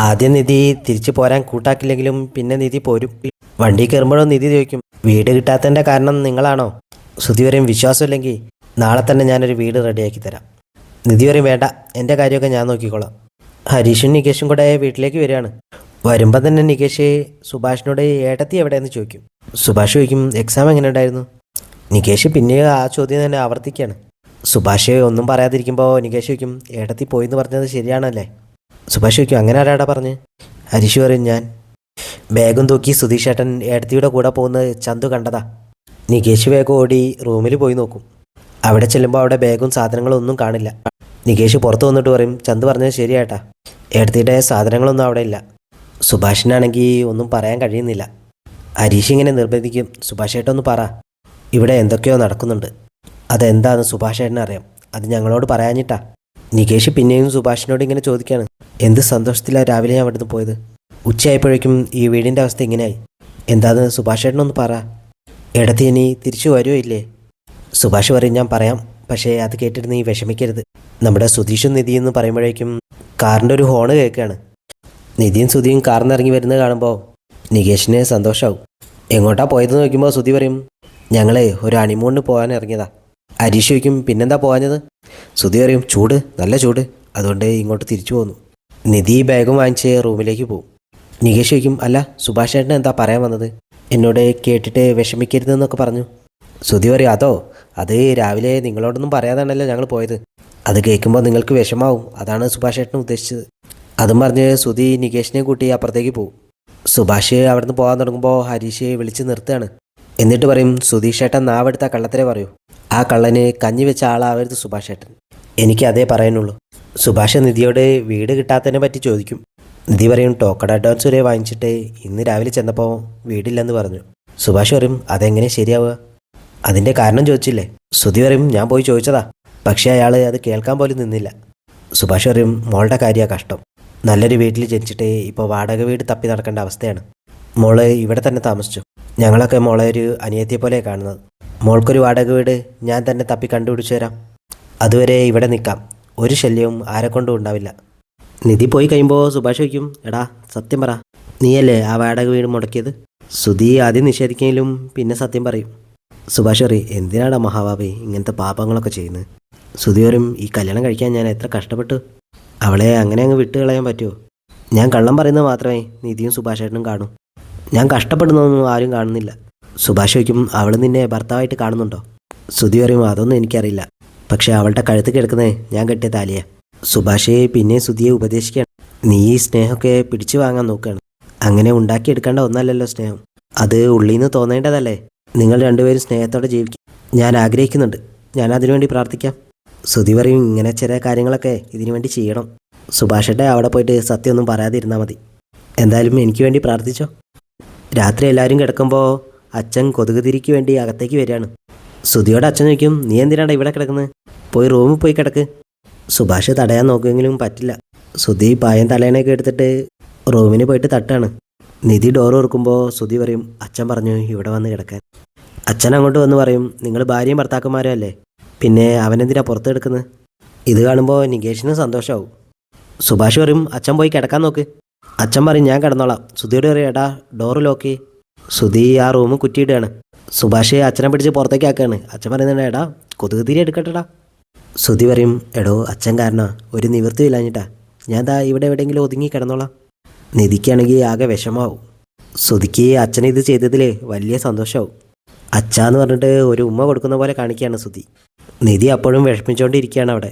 ആദ്യം നിധി തിരിച്ചു പോരാൻ കൂട്ടാക്കില്ലെങ്കിലും പിന്നെ നിധി പോരും. വണ്ടി കയറുമ്പോഴും നിധി ചോദിക്കും, വീട് കിട്ടാത്തതിൻ്റെ കാരണം നിങ്ങളാണോ? ശ്രുതി പറയും, വിശ്വാസമില്ലെങ്കിൽ നാളെ തന്നെ ഞാനൊരു വീട് റെഡിയാക്കി തരാം. നിധി പറയും, വേണ്ട, എൻ്റെ കാര്യമൊക്കെ ഞാൻ നോക്കിക്കോളാം. ഹരീഷും നികേഷും കൂടെ വീട്ടിലേക്ക് വരികയാണ്. വരുമ്പം തന്നെ നികേഷ് സുഭാഷിനോട് ഏട്ടത്തി എവിടെയെന്ന് ചോദിക്കും. സുഭാഷ് ചോദിക്കും, എക്സാം എങ്ങനെ ഉണ്ടായിരുന്നു? നികേഷ് പിന്നെ ആ ചോദ്യം തന്നെ ആവർത്തിക്കുകയാണ്. സുഭാഷ് ഒന്നും പറയാതിരിക്കുമ്പോൾ നികേഷ് ചോദിക്കും, ഏട്ടത്തി പോയിന്ന് പറഞ്ഞത് ശരിയാണല്ലേ? സുഭാഷ് ചോദിക്കും, അങ്ങനെ ആരാടാ പറഞ്ഞ്? ഹരീഷ് പറയും, ഞാൻ. ബാഗും തൂക്കി സുധീഷ് ഏട്ടൻ ഏട്ടത്തിയുടെ കൂടെ പോകുന്നത് ചന്തു കണ്ടതാ. നികേഷ് വേഗം ഓടി റൂമിൽ പോയി നോക്കും. അവിടെ ചെല്ലുമ്പോൾ അവിടെ ബാഗും സാധനങ്ങളും ഒന്നും കാണില്ല. നികേഷ് പുറത്ത് വന്നിട്ട് പറയും, ചന്തു പറഞ്ഞത് ശരിയാട്ടാ, ഏട്ടത്തിയുടെ സാധനങ്ങളൊന്നും അവിടെ ഇല്ല. സുഭാഷിനാണെങ്കിൽ ഒന്നും പറയാൻ കഴിയുന്നില്ല. ഹരീഷ് ഇങ്ങനെ നിർബന്ധിക്കും, സുഭാഷ് ഏട്ടൻ ഒന്ന് പറ, ഇവിടെ എന്തൊക്കെയോ നടക്കുന്നുണ്ട്, അതെന്താണെന്ന് സുഭാഷ് ഏട്ടനെ അറിയാം, അത് ഞങ്ങളോട് പറയാഞ്ഞിട്ടാ. നികേഷ് പിന്നെയും സുഭാഷിനോട് ഇങ്ങനെ ചോദിക്കുകയാണ്, എന്ത് സന്തോഷത്തിലാണ് രാവിലെ ഞാൻ അവിടുന്ന് പോയത്, ഉച്ചയായപ്പോഴേക്കും ഈ വീടിൻ്റെ അവസ്ഥ ഇങ്ങനെയായി, എന്താന്ന് സുഭാഷ് ഏട്ടനൊന്ന് പറ, ഏടത്തി ഇനി തിരിച്ചു വരുമോ ഇല്ലേ? സുഭാഷ് പറയും, ഞാൻ പറയാം, പക്ഷേ അത് കേട്ടിട്ട് നീ വിഷമിക്കരുത്. നമ്മുടെ സുധീഷും നിധിയും എന്ന് പറയുമ്പോഴേക്കും കാറിൻ്റെ ഒരു ഹോണ് കേൾക്കുകയാണ്. നിധിയും സുധിയും കാറിൽ നിന്ന് ഇറങ്ങി വരുന്നത് കാണുമ്പോൾ നികേഷിന് സന്തോഷമാവും. എങ്ങോട്ടാ പോയതെന്ന് നോക്കുമ്പോൾ സുധി പറയും, ഞങ്ങളെ ഒരു ഹണിമൂണിന് പോകാൻ ഇറങ്ങിയതാ. ഹരീഷ് ചോദിക്കും, പിന്നെന്താ പോകാഞ്ഞത്? സുധി പറയും, ചൂട്, നല്ല ചൂട്, അതുകൊണ്ട് ഇങ്ങോട്ട് തിരിച്ചു പോന്നു. നിധി ബാഗും വാങ്ങിച്ച് റൂമിലേക്ക് പോകും. നികേഷ് ചോദിക്കും, അല്ല സുഭാഷ് ഏട്ടൻ എന്താ പറയാൻ വന്നത്? എന്നോട് കേട്ടിട്ട് വിഷമിക്കരുതെന്നൊക്കെ പറഞ്ഞു. സുധി പറയും, അത് രാവിലെ നിങ്ങളോടൊന്നും പറയാതാണല്ലോ ഞങ്ങൾ പോയത്, അത് കേൾക്കുമ്പോൾ നിങ്ങൾക്ക് വിഷമാവും, അതാണ് സുഭാഷ് ഏട്ടൻ ഉദ്ദേശിച്ചത്. അതും പറഞ്ഞ് സുധി നികേഷിനെ കൂട്ടി അപ്പുറത്തേക്ക് പോകും. സുഭാഷ് അവിടുന്ന് പോകാൻ തുടങ്ങുമ്പോൾ ഹരീഷ് വിളിച്ച് നിർത്തുകയാണ്. എന്നിട്ട് പറയും, സുധീഷ് ഏട്ടൻ നാവെടുത്ത കള്ളത്തിനെ പറയൂ, ആ കള്ളന് കഞ്ഞി വെച്ച ആളാവരുത് സുഭാഷ് ഏട്ടൻ. എനിക്ക് അതേ പറയാനുള്ളൂ. സുഭാഷ് നിധിയോട് വീട് കിട്ടാത്തതിനെ പറ്റി ചോദിക്കും. നിധി പറയും, ടോക്കൺ അഡ്വാൻസ് വരെ വാങ്ങിച്ചിട്ട് ഇന്ന് രാവിലെ ചെന്നപ്പോൾ വീടില്ലെന്ന് പറഞ്ഞു. സുഭാഷ് പറയും, അതെങ്ങനെ ശരിയാവുക? അതിൻ്റെ കാരണം ചോദിച്ചില്ലേ? സുധി പറയും, ഞാൻ പോയി ചോദിച്ചതാ, പക്ഷേ അയാൾ അത് കേൾക്കാൻ പോലും നിന്നില്ല. സുഭാഷ് പറയും, മോളുടെ കാര്യമാണ് കഷ്ടം, നല്ലൊരു വീട്ടിൽ ജനിച്ചിട്ട് ഇപ്പോൾ വാടക വീട് തപ്പി നടക്കേണ്ട അവസ്ഥയാണ്. മോള് ഇവിടെ തന്നെ താമസിച്ചു, ഞങ്ങളൊക്കെ മോളെ ഒരു അനിയത്തിയെ പോലെ കാണുന്നത്. മോൾക്കൊരു വാടക വീട് ഞാൻ തന്നെ തപ്പി കണ്ടുപിടിച്ചു തരാം, അതുവരെ ഇവിടെ നിൽക്കാം, ഒരു ശല്യവും ആരെക്കൊണ്ടും ഉണ്ടാവില്ല. നിധി പോയി കഴിയുമ്പോൾ സുഭാഷ് ചോദിക്കും, എടാ സത്യം പറ, നീയല്ലേ ആ വാടക വീട് മുടക്കിയത്? സുധി ആദ്യം നിഷേധിക്കെങ്കിലും പിന്നെ സത്യം പറയും. സുഭാഷ് പറയും, എന്തിനാടാ മഹാബാബി ഇങ്ങനത്തെ പാപങ്ങളൊക്കെ ചെയ്യുന്നത്? സുധി പറയും, ഈ കല്യാണം കഴിക്കാൻ ഞാൻ എത്ര കഷ്ടപ്പെട്ടു, അവളെ അങ്ങനെ അങ്ങ് വിട്ട് കളയാൻ പറ്റുമോ? ഞാൻ കള്ളം പറയുന്നത് മാത്രമേ നിധിയും സുഭാഷ് ഏട്ടനും കാണൂ, ഞാൻ കഷ്ടപ്പെടുന്നതൊന്നും ആരും കാണുന്നില്ല. സുഭാഷ് ചോദിക്കും, അവൾ നിന്നെ ഭർത്താവായിട്ട് കാണുന്നുണ്ടോ? സുധി പറയും, അതൊന്നും എനിക്കറിയില്ല, പക്ഷേ അവളുടെ കഴുത്ത് കിടക്കുന്നത് ഞാൻ കെട്ടിയ താലിയാ. സുഭാഷ് പിന്നെ സുധിയെ ഉപദേശിക്കുകയാണ്, നീ ഈ സ്നേഹമൊക്കെ പിടിച്ചു വാങ്ങാൻ നോക്കുകയാണ്, അങ്ങനെ ഉണ്ടാക്കിയെടുക്കേണ്ട ഒന്നല്ലല്ലോ സ്നേഹം, അത് ഉള്ളിൽ നിന്ന് തോന്നേണ്ടതല്ലേ. നിങ്ങൾ രണ്ടുപേരും സ്നേഹത്തോടെ ജീവിക്കും, ഞാൻ ആഗ്രഹിക്കുന്നുണ്ട്, ഞാൻ അതിനുവേണ്ടി പ്രാർത്ഥിക്കാം. സുധി പറയും, ഇങ്ങനെ ചില കാര്യങ്ങളൊക്കെ ഇതിനു വേണ്ടി ചെയ്യണം. സുഭാഷേട്ടൻ അവിടെ പോയിട്ട് സത്യമൊന്നും പറയാതിരുന്നാൽ മതി, എന്തായാലും എനിക്ക് വേണ്ടി പ്രാർത്ഥിച്ചോ. രാത്രി എല്ലാവരും കിടക്കുമ്പോൾ അച്ഛൻ കൊതുക് തിരിക്ക് വേണ്ടി അകത്തേക്ക് വരികയാണ്. സുധിയോട് അച്ഛൻ ചോദിക്കും, നീ എന്തിനാണ് ഇവിടെ കിടക്കുന്നത്, പോയി റൂമിൽ പോയി കിടക്ക്. സുഭാഷ് തടയാൻ നോക്കുമെങ്കിലും പറ്റില്ല. സുധി പായം തലേണയൊക്കെ എടുത്തിട്ട് റൂമിന് പോയിട്ട് തട്ടാണ്. നിധി ഡോർ തുറക്കുമ്പോൾ സുധി പറയും, അച്ഛൻ പറഞ്ഞു ഇവിടെ വന്ന് കിടക്കാൻ. അച്ഛൻ അങ്ങോട്ട് വന്ന് പറയും, നിങ്ങൾ ഭാര്യയും ഭർത്താക്കന്മാരും അല്ലേ, പിന്നെ അവനെന്തിനാ പുറത്ത് കിടക്കുന്നത്? ഇത് കാണുമ്പോൾ നികേഷിന് സന്തോഷമാവും. സുഭാഷ് പറയും, അച്ഛൻ പോയി കിടക്കാൻ നോക്ക്. അച്ഛൻ പറയും, ഞാൻ കിടന്നോളാം. സുധിയോട് പറയും, എടാ ഡോറ് ലോക്ക്. സുധി ആ റൂം കുറ്റിയിടുകയാണ്. സുഭാഷ് അച്ഛനെ പിടിച്ച് പുറത്തേക്ക് ആക്കുകയാണ്. അച്ഛൻ പറയുന്നുണ്ട്, എടാ കൊതുക് തിരി എടുക്കട്ടെടാ. സുധി പറയും, എടോ അച്ഛൻ കാരണ ഒരു നിവൃത്തി ഇല്ലാഞ്ഞിട്ടാ, ഞാൻ ദാ ഇവിടെ എവിടെയെങ്കിലും ഒതുങ്ങി കിടന്നോളാം. നിധിക്കാണെങ്കിൽ ആകെ വിഷമാവും. സുധിക്ക് അച്ഛൻ ഇത് ചെയ്തതിൽ വലിയ സന്തോഷമാവും. അച്ഛാന്ന് പറഞ്ഞിട്ട് ഒരു ഉമ്മ കൊടുക്കുന്ന പോലെ കാണിക്കുകയാണ് സുധി. നിധി അപ്പോഴും വിഷമിച്ചുകൊണ്ടിരിക്കുകയാണ് അവിടെ.